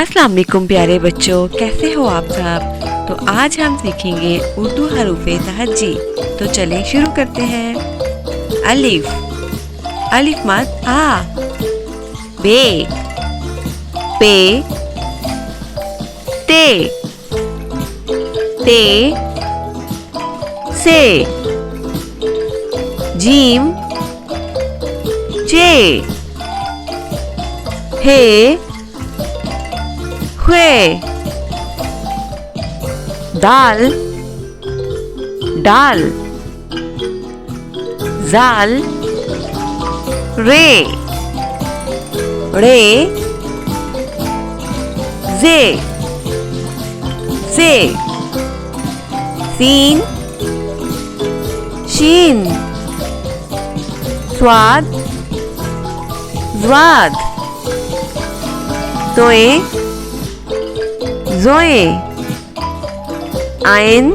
अस्सलाम वालेकुम प्यारे बच्चों, कैसे हो आप सब। तो आज हम सीखेंगे उर्दू हरूफ़े तहज्जी। तो चलें शुरू करते हैं। अलिफ, अलिफ मद आ। बे, पे, ते, ते, से, जीम, जे, हे, ख्वे, दाल, डाल, जाल, रे, रे, जे, सीन, शीन, स्वाद, ज़्वाद, तोए, ज़ोए, आइन,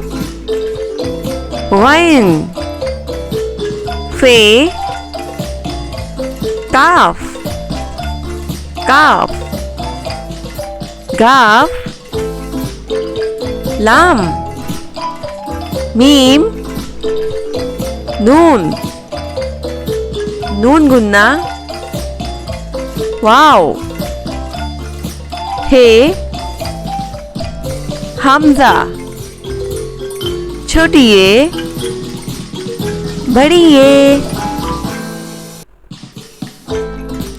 वाइन, फे, काफ, काफ, गाफ, लाम, मीम, नून, नून गुन्ना, वाव, हे, हमजा, छोटी ये, बड़ी ये।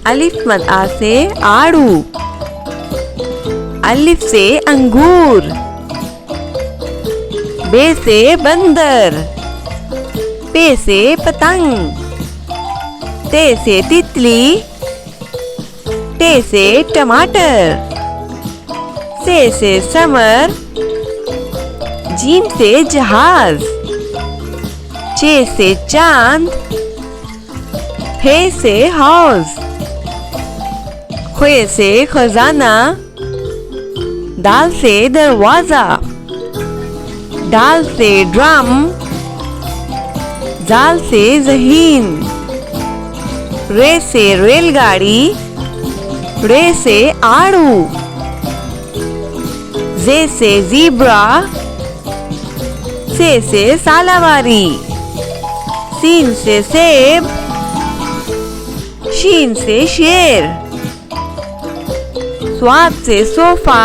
अलिफ मद आ से आड़ू, अलिफ से अंगूर, बे से बंदर, पे से पतंग, ते से तितली, टे से टमाटर, से समर, जीम से जहाज, चे से चांद, हे से हौज, ख्वे से खजाना, दाल से दरवाजा, डाल से ड्रम, जाल से ज़हीन, रे से रेलगाड़ी, रे से आड़ू, जे से ज़ीब्रा, से सालावारी, सीन से सेब, शीन से शेर, स्वाद से सोफा,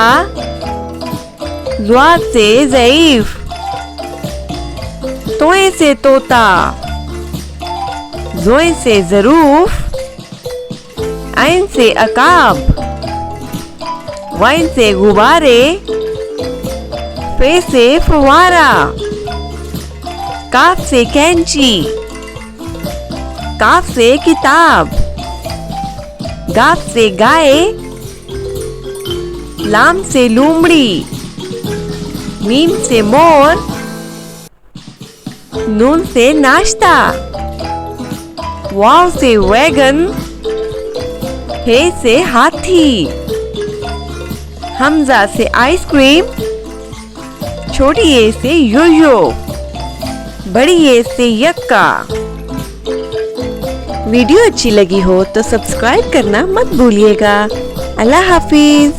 ज़्वाद से ज़ईफ, तोए से तोता, ज़ोए से ज़रूफ, आइन से अकाब, वाइन से गुब्बारे, फे से फवारा, काफ से कैंची, काफ से किताब, गाफ से गाय, लाम से लूमड़ी, मीम से मोर, नून से नाश्ता, वाव से वैगन, हे से हाथी, हमजा से आइसक्रीम, छोटी ए से यो-यो, बड़ी ए से यक्का। वीडियो अच्छी लगी हो तो सब्सक्राइब करना मत भूलिएगा। अल्लाह हाफिज।